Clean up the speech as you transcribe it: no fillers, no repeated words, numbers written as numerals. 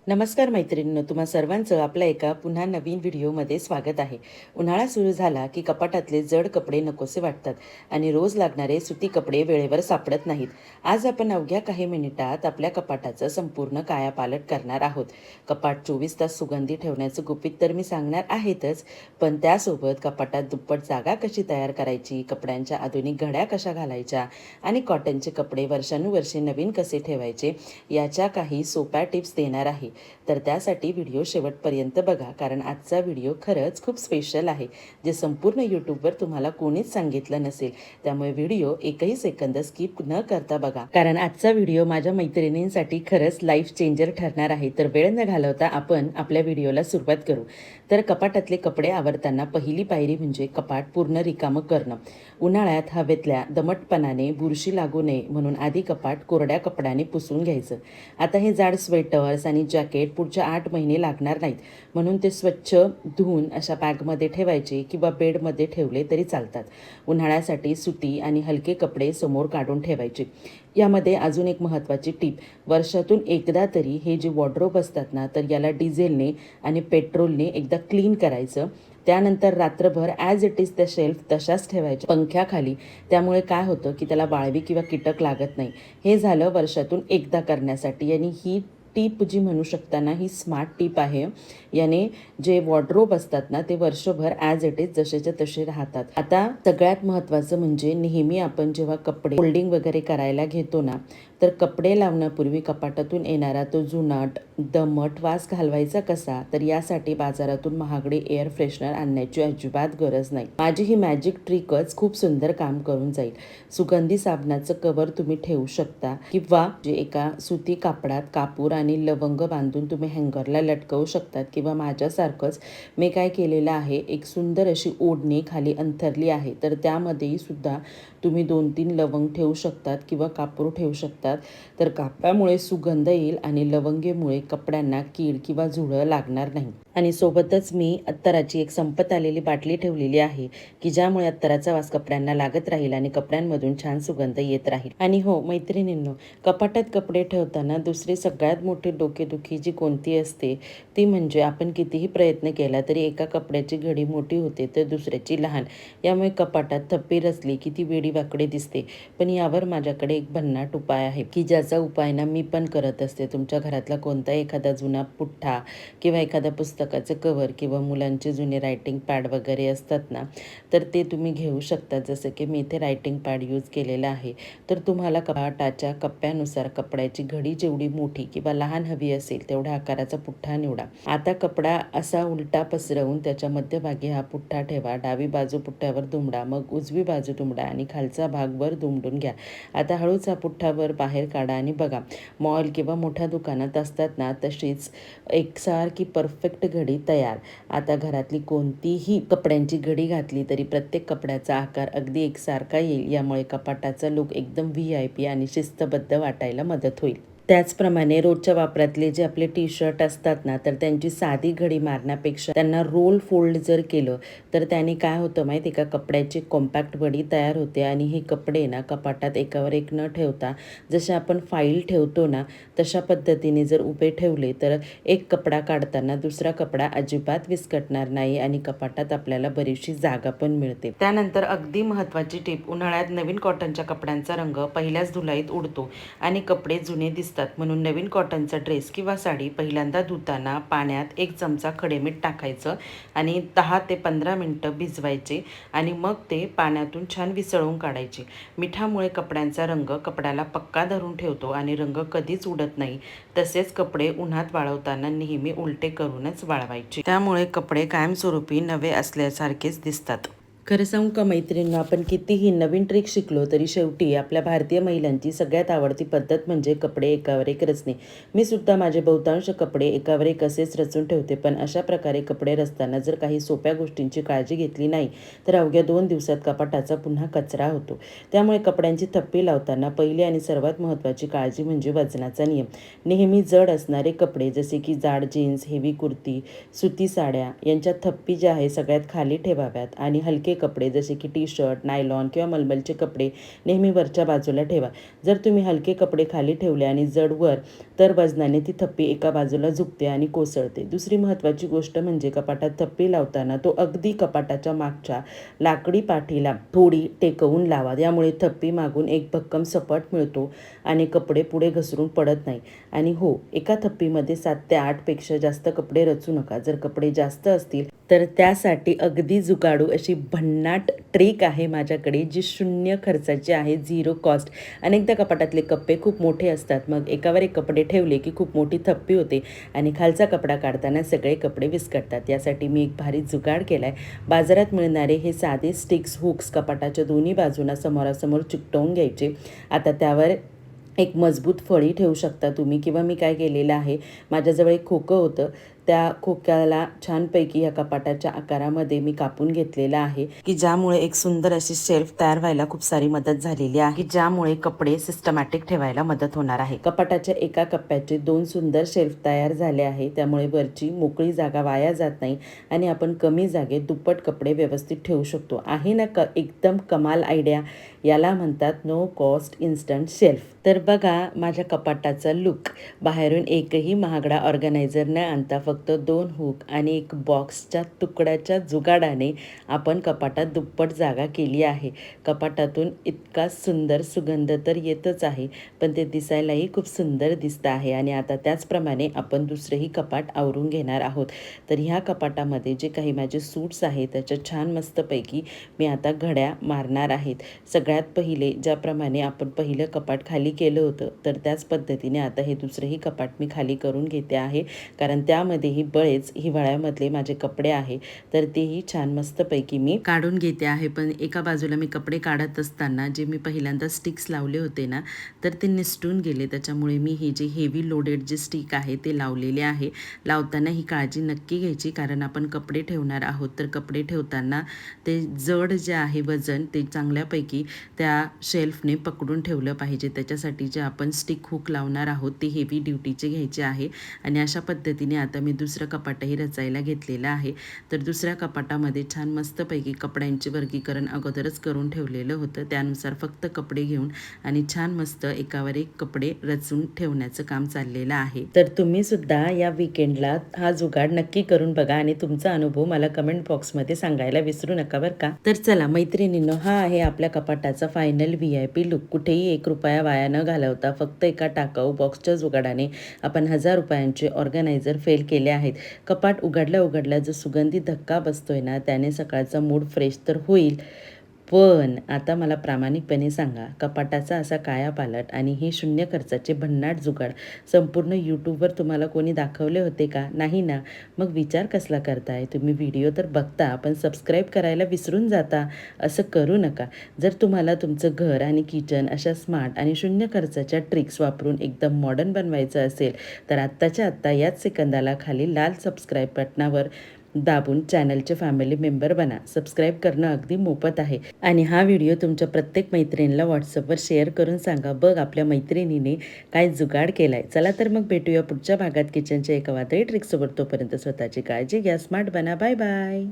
नमस्कार मैत्रिणींनो, तुम्हा सर्वांचं आपल्या एका पुन्हा नवीन व्हिडिओमध्ये स्वागत आहे. उन्हाळा सुरू झाला की कपाटातले जड कपडे नकोसे वाटतात आणि रोज लागणारे सुती कपडे वेळेवर सापडत नाहीत. आज आपण अवघ्या काही मिनिटात आपल्या कपाटाचं संपूर्ण कायापालट करणार आहोत. कपाट 24 तास सुगंधी ठेवण्याचं गुपित तर मी सांगणार आहेतच, पण त्यासोबत कपाटात दुप्पट जागा कशी तयार करायची, कपड्यांच्या आधुनिक घड्या कशा घालायच्या आणि कॉटनचे कपडे वर्षानुवर्षे नवीन कसे ठेवायचे याच्या काही सोप्या टिप्स देणार आहे. तर त्यासाठी व्हिडिओ शेवटपर्यंत बघा, कारण आजचा व्हिडिओ खरंच खूप स्पेशल आहे, जे संपूर्ण यूट्यूबवर तुम्हाला कोणीच सांगितलं नसेल. त्यामुळे व्हिडिओ एकही सेकंद स्किप न करता बघा, कारण आजचा व्हिडिओ माझ्या मैत्रिणींसाठी खरंच लाईफ चेंजर ठरणार आहे. तर वेळ न घालवता आपण आपल्या व्हिडिओला सुरुवात करू. तर कपाटातले कपडे आवरताना पहिली पायरी म्हणजे कपाट पूर्ण रिकामं करणं. उन्हाळ्यात हवेतल्या दमटपणाने बुरशी लागू नये म्हणून आधी कपाट कोरड्या कपड्याने पुसून घ्यायचं. आता हे जाड स्वेटर्स आणि जॅकेट पुढच्या 8 महिने लागणार नाहीत, म्हणून ते स्वच्छ धुवून अशा बॅगमध्ये ठेवायचे किंवा बेडमध्ये ठेवले तरी चालतात. उन्हाळ्यासाठी सुती आणि हलके कपडे समोर काढून ठेवायचे. यामध्ये अजून एक महत्त्वाची टीप, वर्षातून एकदा तरी हे जे वॉर्डरोब असतात ना, तर याला डिझेलने आणि पेट्रोलने एकदा क्लीन करायचं. त्यानंतर रात्रभर ॲज इट इज त्या शेल्फ तशाच ठेवायच्या पंख्याखाली. त्यामुळे काय होतं की त्याला वाळवी किंवा कीटक लागत नाही. हे झालं वर्षातून एकदा करण्यासाठी, आणि ही टीप जी म्हणू शकता ना, ही स्मार्ट टीप आहे. याने जे वॉर्डरोब असतात ना, ते वर्षभर ॲज इट इज जसेच्या तसे राहतात. आता सगळ्यात महत्त्वाचं म्हणजे नेहमी आपण जेव्हा कपडे फोल्डिंग वगैरे करायला घेतो ना, तर कपडे लावण्यापूर्वी कपाटातून येणारा तो जुनाट दमट वास घालवायचा कसा, तर यासाठी बाजारातून महागडे एअर फ्रेशनर आणण्याची अजिबात गरज नाही. माझी ही मॅजिक ट्रिकच खूप सुंदर काम करून जाईल. सुगंधी साबणाचं कव्हर तुम्ही ठेवू शकता किंवा जे एका सुती कापडात कापूर आणि लवंग बांधून तुम्ही हँगरला लटकवू शकतात, किंवा माझ्यासारखंच मी काय केलेलं आहे, एक सुंदर अशी ओढणी खाली अंथरली आहे, तर त्यामध्येही सुद्धा तुम्ही 2-3 लवंग ठेवू शकतात किंवा कापूर ठेवू शकतात. तर कापडामुळे सुगंध येईल आणि लवंगेमुळे कपड्यांना कीड किंवा झुळं लागणार नाही. आणि सोबतच मी अत्तराची एक संपत आलेली बाटली ठेवलेली आहे, की ज्यामुळे अत्तराचा वास कपड्यांना लागत राहील आणि कपड्यांमधून छान सुगंध येत राहील. आणि हो मैत्रिणींनो, कपाटात कपडे ठेवताना दुसरी सगळ्यात मोठी डोकेदुखी जी कोणती असते, ती म्हणजे आपण कितीही प्रयत्न केला तरी एका कपड्याची घडी मोठी होते तर दुसऱ्याची लहान. यामुळे कपाटात थप्पी रचली की ती वेडी वाकडे दिसते. पण यावर माझ्याकडे एक भन्नाट उपाय आहे, की ज्याचा उपाय ना मी पण करत असते. तुमच्या घरातला कोणता एखादा जुना पुठ्ठा किंवा एखादा पुस्तकाचं कव्हर किंवा मुलांचे जुने रायटिंग पॅड वगैरे असतात ना, तर ते तुम्ही घेऊ शकता. जसं की मी इथे रायटिंग पॅड यूज केलेला आहे. तर तुम्हाला कपाटाच्या कप्प्यानुसार कपड्याची घडी जेवढी मोठी किंवा लहान हवी असेल तेवढ्या आकाराचा पुठ्ठा निवडा. आता कपडा असा उलटा पसरवून त्याच्या मध्यभागी हा पुठ्ठा ठेवा. डावी बाजू पुठ्ठ्यावर दुमडा, मग उजवी बाजू दुमडा आणि खालचा भाग वर दुमडून घ्या. आता हळूच हा पुठ्ठा वर बाहेर काढा आणि बघा, मॉल किंवा मोठ्या दुकानात असतात ना, तशीच एकसारखी परफेक्ट घडी तयार. आता घरातली कोणतीही कपड्यांची घडी घातली तरी प्रत्येक कपड्याचा आकार अगदी एकसारखा येईल. यामुळे कपाटाचा लुक एकदम VIP आणि शिस्तबद्ध वाटायला मदत होईल. त्याचप्रमाणे रोजच्या वापरातले जे आपले टी-शर्ट असतात ना, तर त्यांची साधी घडी मारण्यापेक्षा त्यांना रोल फोल्ड जर केलं तर त्याने काय होतं माहीत आहे का, कपड्याची कॉम्पॅक्ट बडी तयार होते आणि हे कपडे ना कपाटात एकावर एक न ठेवता जसे आपण फाईल ठेवतो ना, तशा पद्धतीने जर उभे ठेवले तर एक कपडा काढताना दुसरा कपडा अजिबात विस्कटणार नाही आणि कपाटात आपल्याला बरीचशी जागा पण मिळते. त्यानंतर अगदी महत्त्वाची टीप, उन्हाळ्यात नवीन कॉटनच्या कपड्यांचा रंग पहिल्याच धुलाईत उडतो आणि कपडे जुने दिसतात. म्हणून नवीन कॉटनचा ड्रेस किंवा साडी पहिल्यांदा धुताना पाण्यात 1 चमचा खडे मीठ टाकायचं आणि 10 ते 15 मिनिटं भिजवायचे आणि मग ते पाण्यातून छान विसळून काढायचे. मिठामुळे कपड्यांचा रंग कपड्याला पक्का धरून ठेवतो आणि रंग कधीच उडत नाही. तसेच कपडे उन्हात वाळवताना नेहमी उलटे करूनच वाळवायचे, त्यामुळे कपडे कायमस्वरूपी नवे असल्यासारखेच दिसतात. खरं सांगू का मैत्रिणींनो, आपण कितीही नवीन ट्रिक शिकलो तरी शेवटी आपल्या भारतीय महिलांची सगळ्यात आवडती पद्धत म्हणजे कपडे एकावर एक रचणे. मी सुद्धा माझे बहुतांश कपडे एकावर एक असेच रचून ठेवते, पण अशा प्रकारे कपडे रचताना जर काही सोप्या गोष्टींची काळजी घेतली नाही तर अवघ्या 2 दिवसात कपाटाचा पुन्हा कचरा होतो. त्यामुळे कपड्यांची थप्पी लावताना पहिली आणि सर्वात महत्त्वाची काळजी म्हणजे वजनाचा नियम. नेहमी जड असणारे कपडे जसे की जाड जीन्स, हेवी कुर्ती, सुती साड्या यांच्या थप्पी ज्या आहे सगळ्यात खाली ठेवाव्यात आणि हलके हलके कपडे जसे की टी शर्ट, नायलॉन किंवा मलमलचे कपडे नेहमी वरच्या बाजूला ठेवा. जर तुम्ही हलके कपडे खाली ठेवले आणि जड वर, तर वजनाने ती थप्पी एका बाजूला झुकते आणि कोसळते. दुसरी महत्त्वाची गोष्ट म्हणजे कपाटात थप्पी लावताना तो अगदी कपाटाच्या मागच्या लाकडी पाठीला थोडी टेकवून लावा. यामुळे थप्पी मागून एक भक्कम सपाट मिळतो आणि कपडे पुढे घसरून पडत नाही. आणि हो, एका थप्पीमध्ये 7 ते 8 पेक्षा जास्त कपडे रचू नका. जर कपडे जास्त असतील तर त्यासाठी अगदी जुगाडू अशी भन्नाट ट्रिक आहे माझ्याकडे, जी शून्य खर्चाची आहे, झिरो कॉस्ट. अनेकदा कपाटातले कप्पे खूप मोठे असतात, मग एकावर एक कपडे ठेवले की खूप मोठी थप्पी होते आणि खालचा कपडा काढताना सगळे कपडे विस्कटतात. यासाठी मी एक भारी जुगाड केला आहे. बाजारात मिळणारे हे साधे स्टिक्स हुक्स कपाटाच्या दोन्ही बाजूंना समोरासमोर चिकटवून घ्यायचे. आता त्यावर एक मजबूत फळी ठेवू शकता तुम्ही, किंवा मी काय केलेलं आहे, माझ्याजवळ एक खोकं होतं, त्या खोक्याला छानपैकी या कपाटाच्या आकारामध्ये मी कापून घेतलेलं आहे, की ज्यामुळे एक सुंदर अशी शेल्फ तयार व्हायला खूप सारी मदत झालेली आहे, की ज्यामुळे कपडे सिस्टमॅटिक ठेवायला मदत होणार आहे. कपाटाच्या एका कप्प्याचे 2 सुंदर शेल्फ तयार झाले आहे, त्यामुळे वरची मोकळी जागा वाया जात नाही आणि आपण कमी जागेत दुप्पट कपडे व्यवस्थित ठेवू शकतो. आहे ना एकदम कमाल आयडिया. याला म्हणतात नो कॉस्ट इन्स्टंट शेल्फ. तर बघा माझ्या कपाटाचा लुक. बाहेरून एकही महागडा ऑर्गनायझर न आणता फक्त 2 हुक आणि एक बॉक्सच्या तुकड्याच्या जुगाडाने आपण कपाटात दुप्पट जागा केली आहे. कपाटातून इतका सुंदर सुगंध तर येतच आहे, पण ते दिसायलाही खूप सुंदर दिसतं आहे. आणि आता त्याचप्रमाणे आपण दुसरेही कपाट आवरून घेणार आहोत. तर ह्या कपाटामध्ये जे काही माझे सूट्स आहेत त्याच्या छान मस्तपैकी मी आता घड्या मारणार आहेत. सगळ्यात पहिले ज्याप्रमाणे आपण पहिलं कपाट खाली केलं होतं, तर त्याच पद्धतीने आता हे दुसरंही कपाट मी खाली करून घेते आहे, कारण त्यामध्येही बरेच हिवाळ्यामधले माझे कपडे आहे, तर तेही छान मस्तपैकी मी काढून घेते आहे. पण एका बाजूला मी कपडे काढत असताना जे मी पहिल्यांदा स्टिक्स लावले होते ना, तर ते निसटून गेले. त्याच्यामुळे मी हे जे हेवी लोडेड जे स्टिक आहे ते लावलेले आहे. लावताना ही काळजी नक्की घ्यायची, कारण आपण कपडे ठेवणार आहोत, तर कपडे ठेवताना ते जड जे आहे वजन ते चांगल्यापैकी त्या शेल्फने पकडून ठेवलं पाहिजे. त्याच्यासाठी जे आपण स्टिक हुक लावणार आहोत ते हेवी ड्युटीचे घ्यायचे आहे. आणि अशा पद्धतीने आता मी दुसरं कपाटही रचायला घेतलेलं आहे. तर दुसऱ्या कपाटामध्ये छान मस्तपैकी कपड्यांचे वर्गीकरण अगोदरच करून ठेवलेलं होतं. त्यानुसार फक्त कपडे घेऊन आणि छान मस्त एकावर एक कपडे रचून ठेवण्याचं काम चाललेलं आहे. तर तुम्ही सुद्धा या विकेंडला हा जुगाड नक्की करून बघा आणि तुमचा अनुभव मला कमेंट बॉक्समध्ये सांगायला विसरू नका बरं का. तर चला मैत्रिणींनो, हा आहे आपल्या कपाटाचा फायनल VIP लुक. कुठेही 1 रुपया वाया न घालवता फक्त एका टाकाऊ बॉक्सच्या जुगाडाने आपण 1000 रुपयांचे ऑर्गनायझर फेल केले आहेत. कपाट उघडल्या जो सुगंधी धक्का बसतोय ना, त्याने सकाळचा मूड फ्रेश तर होईल, पण आता मला प्रामाणिकपणे सांगा, कपाटाचा असा कायापालट आणि हे शून्य खर्चाचे भन्नाट जुगाड संपूर्ण यूट्यूबवर तुम्हाला कोणी दाखवले होते का? नाही ना. मग विचार कसला करताय? तुम्ही व्हिडिओ तर बघता, पण सबस्क्राईब करायला विसरून जाता. असं करू नका. जर तुम्हाला तुमचं घर आणि किचन अशा स्मार्ट आणि शून्य खर्चाच्या ट्रिक्स वापरून एकदम मॉडर्न बनवायचं असेल, तर आत्ताच्या आत्ता याच सेकंदाला खाली लाल सबस्क्राईब बटनावर दाबून चॅनलचे फॅमिली मेंबर बना. सबस्क्राईब करणं अगदी मोफत आहे. आणि हा व्हिडिओ तुमच्या प्रत्येक मैत्रिणीला व्हॉट्सअपवर शेअर करून सांगा, बघ आपल्या मैत्रिणीने काय जुगाड केलाय. चला तर मग भेटूया पुढच्या भागात किचनच्या एका वादळी ट्रिकसोबत. तोपर्यंत स्वतःची काळजी घ्या, स्मार्ट बना. Bye bye.